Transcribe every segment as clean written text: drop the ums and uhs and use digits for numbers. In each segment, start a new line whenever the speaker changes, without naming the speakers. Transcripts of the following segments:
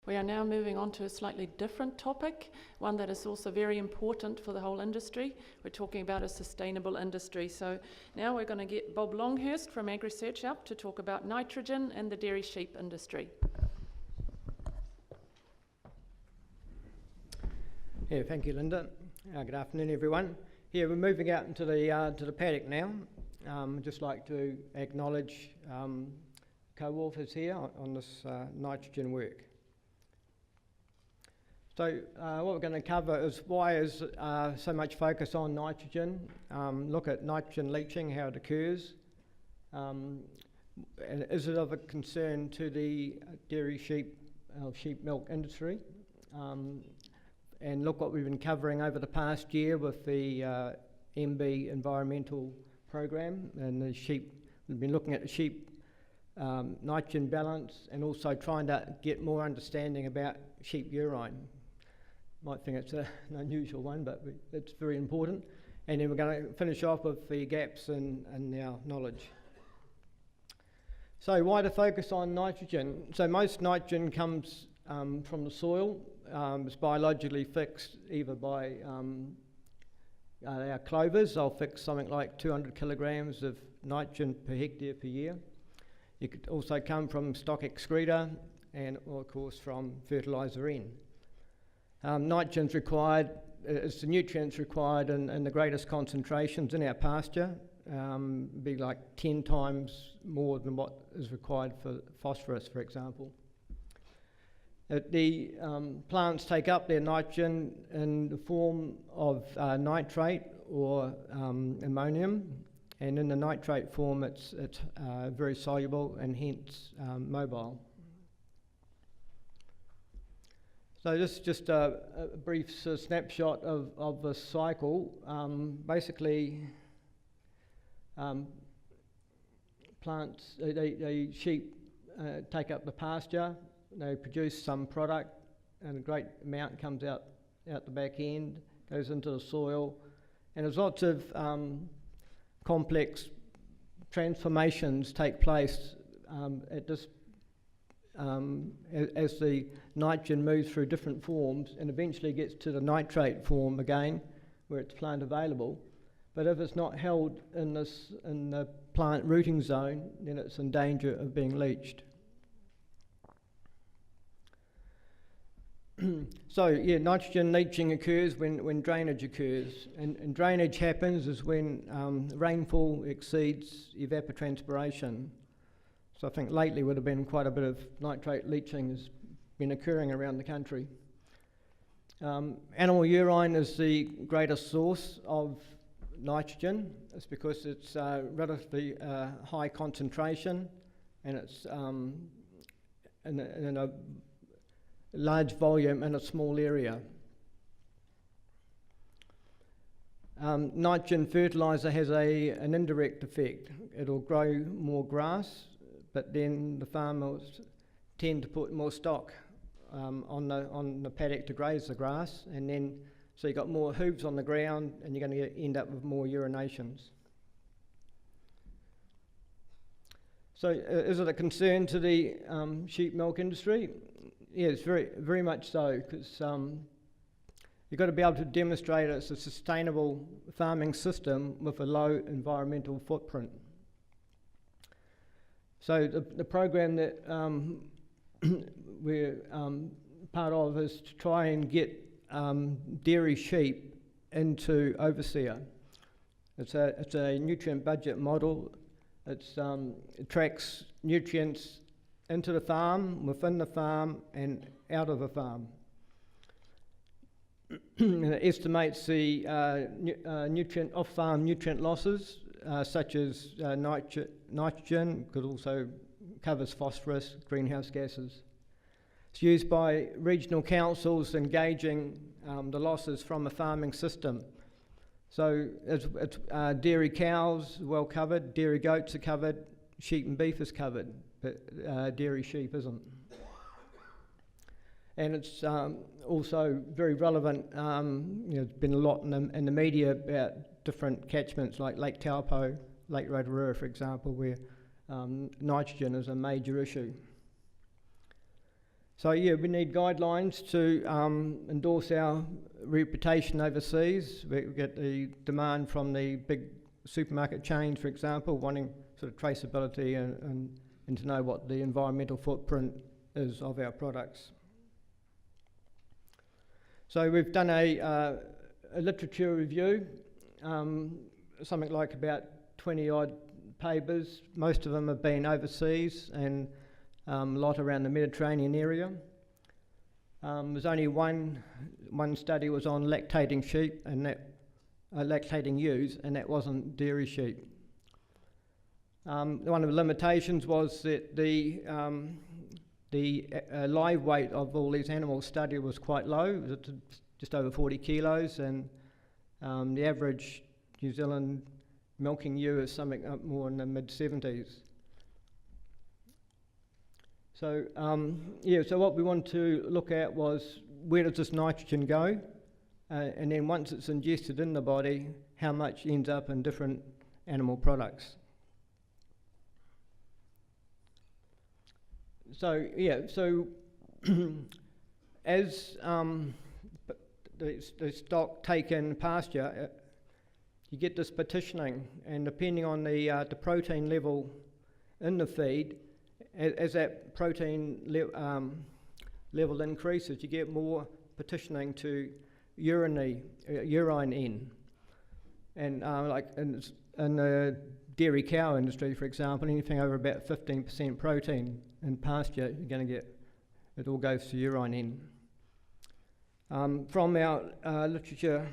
We are now moving on to a slightly different topic, one that is also very important for the whole industry. We're talking about a sustainable industry. So now we're going to get Bob Longhurst from AgResearch up to talk about nitrogen and the dairy sheep industry.
Yeah, thank you, Linda. Good afternoon, everyone. We're moving out into the paddock now. I'd just like to acknowledge co-authors here on this nitrogen work. So what we're going to cover is why is so much focus on nitrogen, look at nitrogen leaching, how it occurs, and is it of a concern to the dairy sheep milk industry, and look what we've been covering over the past year with the MB environmental program and the sheep. We've been looking at the sheep nitrogen balance and also trying to get more understanding about sheep urine. Might think it's an unusual one, but it's very important. And then we're going to finish off with the gaps in our knowledge. So why to focus on nitrogen? So most nitrogen comes from the soil. It's biologically fixed either by our clovers. They'll fix something like 200 kilograms of nitrogen per hectare per year. It could also come from stock excreta and, well, of course, from fertiliser N. Nitrogen's required, it's the nutrients required in the greatest concentrations in our pasture, be like 10 times more than what is required for phosphorus, for example. The plants take up their nitrogen in the form of nitrate or ammonium, and in the nitrate form it's very soluble and hence mobile. So this is just a brief snapshot of the cycle. Basically, plants, the sheep take up the pasture, they produce some product, and a great amount comes out the back end, goes into the soil, and there's lots of complex transformations take place at this as the nitrogen moves through different forms and eventually gets to the nitrate form again, where it's plant available. But if it's not held in the plant rooting zone, then it's in danger of being leached. So yeah, nitrogen leaching occurs when drainage occurs, and drainage happens is when rainfall exceeds evapotranspiration. So I think lately would have been quite a bit of nitrate leaching has been occurring around the country. Animal urine is the greatest source of nitrogen. It's because it's relatively high concentration, and it's in a large volume in a small area. Nitrogen fertiliser has an indirect effect. It'll grow more grass, but then the farmers tend to put more stock on the paddock to graze the grass, and then so you've got more hooves on the ground, and you're going to end up with more urinations. So is it a concern to the sheep milk industry? Yeah, it's very, very much so, because you've got to be able to demonstrate it's a sustainable farming system with a low environmental footprint. So the program that we're part of is to try and get dairy sheep into overseer. It's a nutrient budget model. It tracks nutrients into the farm, within the farm, and out of the farm. And it estimates the off-farm nutrient losses, such as nitrogen, could also covers phosphorus, greenhouse gases. It's used by regional councils engaging the losses from a farming system. So it's dairy cows well covered, dairy goats are covered, sheep and beef is covered, but dairy sheep isn't. And it's also very relevant. There's been a lot in the media about different catchments like Lake Taupo, Lake Rotorua, for example, where nitrogen is a major issue. So yeah, we need guidelines to endorse our reputation overseas. We get the demand from the big supermarket chains, for example, wanting sort of traceability and to know what the environmental footprint is of our products. So we've done a literature review, something like about 20 odd papers. Most of them have been overseas and a lot around the Mediterranean area. There's only one study was on lactating sheep and that lactating ewes, and that wasn't dairy sheep. One of the limitations was that the live weight of all these animals studied was quite low. It was just over 40 kilos, and the average New Zealand milking ewe is something up more in the mid-70s. So so what we wanted to look at was, where does this nitrogen go? And then once it's ingested in the body, how much ends up in different animal products. So as the stock taken pasture, you get this partitioning, and depending on the protein level in the feed, as that protein level increases, you get more partitioning to urine in. And like in the dairy cow industry, for example, anything over about 15% protein in pasture, you're going to get, it all goes to urine in. From our literature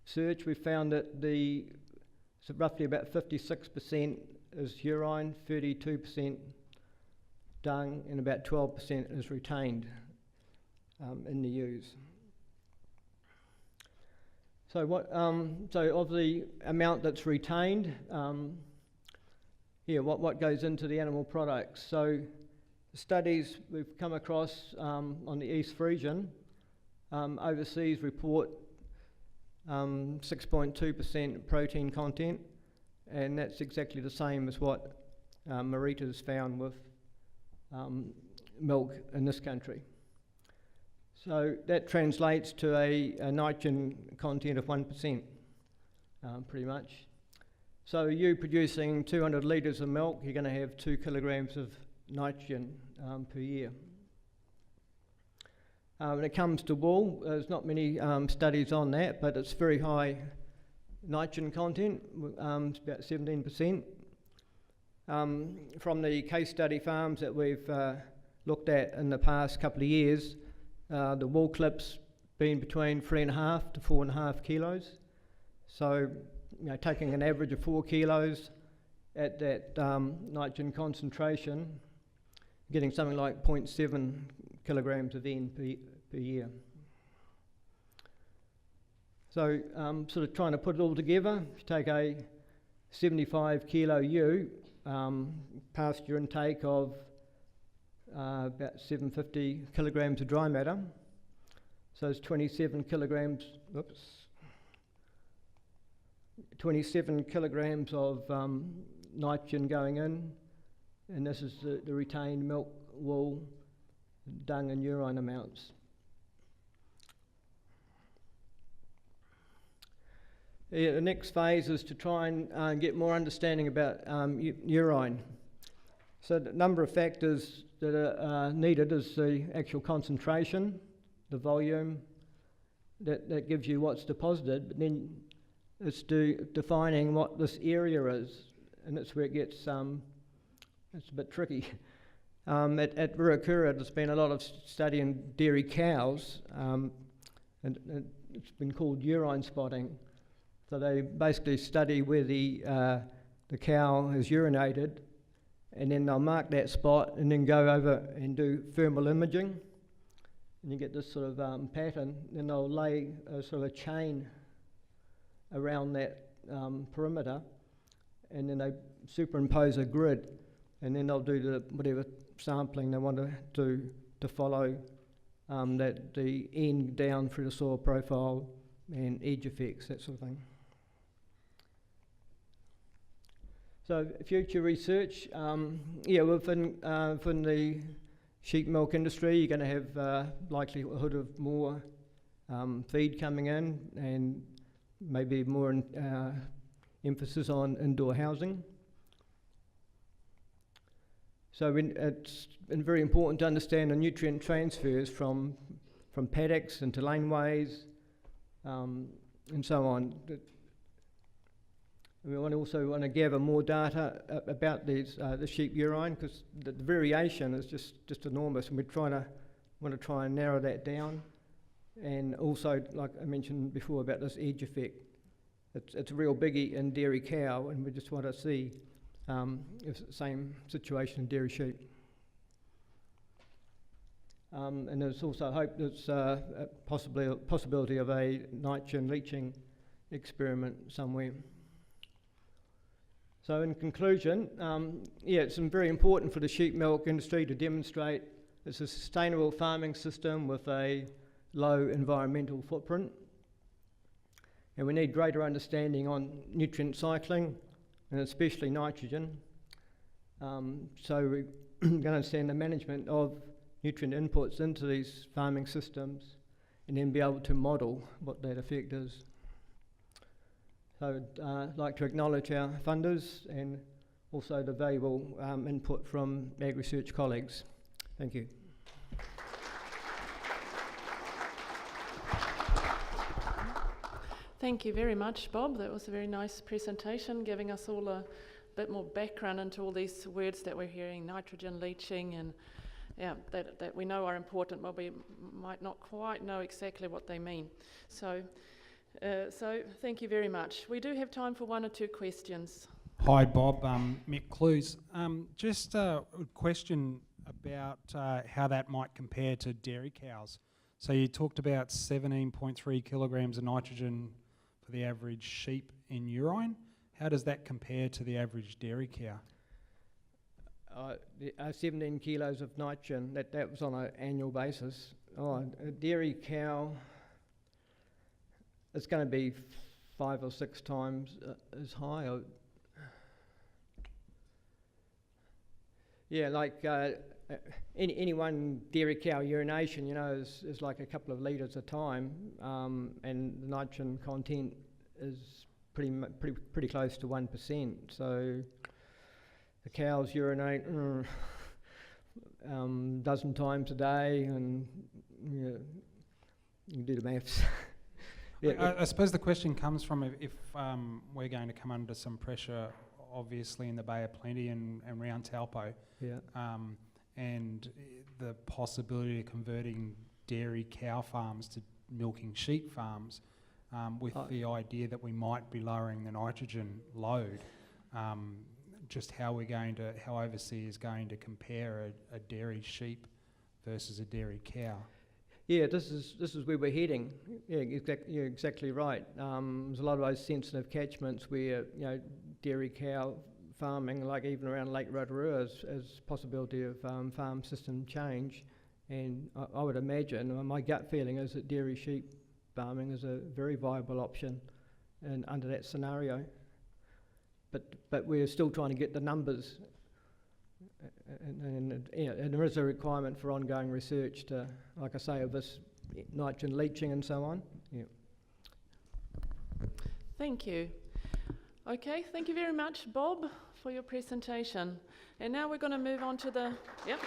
search, we found that so roughly about 56% is urine, 32% dung, and about 12% is retained in the ewes. So of the amount that's retained, what goes into the animal products? So the studies we've come across on the East Frisian, overseas report 6.2% protein content, and that's exactly the same as what Marita's found with milk in this country. So that translates to a nitrogen content of 1%, pretty much. So you producing 200 litres of milk, you're going to have 2 kilograms of nitrogen per year. When it comes to wool, there's not many studies on that, but it's very high nitrogen content, it's about 17%. From the case study farms that we've looked at in the past couple of years, the wool clip's been between 3.5 to 4.5 kilos. So, taking an average of 4 kilos at that nitrogen concentration, getting something like 0.7 kilograms of N per year. So, sort of trying to put it all together, if you take a 75 kilo ewe, pasture intake of about 750 kilograms of dry matter, so it's 27 kilograms of nitrogen going in, and this is the retained milk, wool, dung and urine amounts. The next phase is to try and get more understanding about urine. So the number of factors that are needed is the actual concentration, the volume, that gives you what's deposited, but then it's defining what this area is, and that's where it gets, it's a bit tricky. At Ruakura, there's been a lot of study in dairy cows, and it's been called urine spotting. So they basically study where the cow has urinated, and then they'll mark that spot and then go over and do thermal imaging, and you get this sort of pattern. Then they'll lay a sort of a chain around that perimeter, and then they superimpose a grid, and then they'll do whatever sampling they want to do to follow that the end down through the soil profile and edge effects, that sort of thing. So future research, within the sheep milk industry, you're going to have likelihood of more feed coming in, and maybe more emphasis on indoor housing. So it's been very important to understand the nutrient transfers from paddocks into laneways and so on. We also want to gather more data about the sheep urine, because the variation is just enormous, and want to try and narrow that down. And also, like I mentioned before, about this edge effect. It's a real biggie in dairy cow, and we just want to see if it's the same situation in dairy sheep. And there's also hope there's possibly a possibility of a nitrogen leaching experiment somewhere. So in conclusion, it's very important for the sheep milk industry to demonstrate it's a sustainable farming system with a low environmental footprint. And we need greater understanding on nutrient cycling, and especially nitrogen. So we're going to understand the management of nutrient inputs into these farming systems, and then be able to model what that effect is. So I'd like to acknowledge our funders and also the valuable input from Ag Research colleagues. Thank you.
Thank you very much, Bob. That was a very nice presentation, giving us all a bit more background into all these words that we're hearing, nitrogen leaching, and that we know are important, but we might not quite know exactly what they mean. So thank you very much. We do have time for one or two questions.
Hi, Bob. Mick Clues. Just a question about how that might compare to dairy cows. So you talked about 17.3 kilograms of nitrogen for the average sheep in urine. How does that compare to the average dairy cow?
17 kilos of nitrogen, that was on an annual basis. A dairy cow, it's going to be 5 or 6 times as high. Any one dairy cow urination, is like a couple of litres a time, and the nitrogen content is pretty close to 1%. So the cows urinate dozen times a day, and you can do the maths.
I suppose the question comes from if we're going to come under some pressure, obviously in the Bay of Plenty and around Taupo.
Yeah.
And the possibility of converting dairy cow farms to milking sheep farms, with the idea that we might be lowering the nitrogen load, just how overseas is going to compare a dairy sheep versus a dairy cow.
Yeah, this is where we're heading. Yeah, you're exactly right. There's a lot of those sensitive catchments where dairy cow farming, like even around Lake Rotorua, as possibility of farm system change, and I would imagine, my gut feeling is that dairy sheep farming is a very viable option, and under that scenario. But we're still trying to get the numbers, and there is a requirement for ongoing research to, like I say, of this nitrogen leaching and so on. Yeah.
Thank you. Okay, thank you very much, Bob, for your presentation. And now we're going to move on to the... Yep.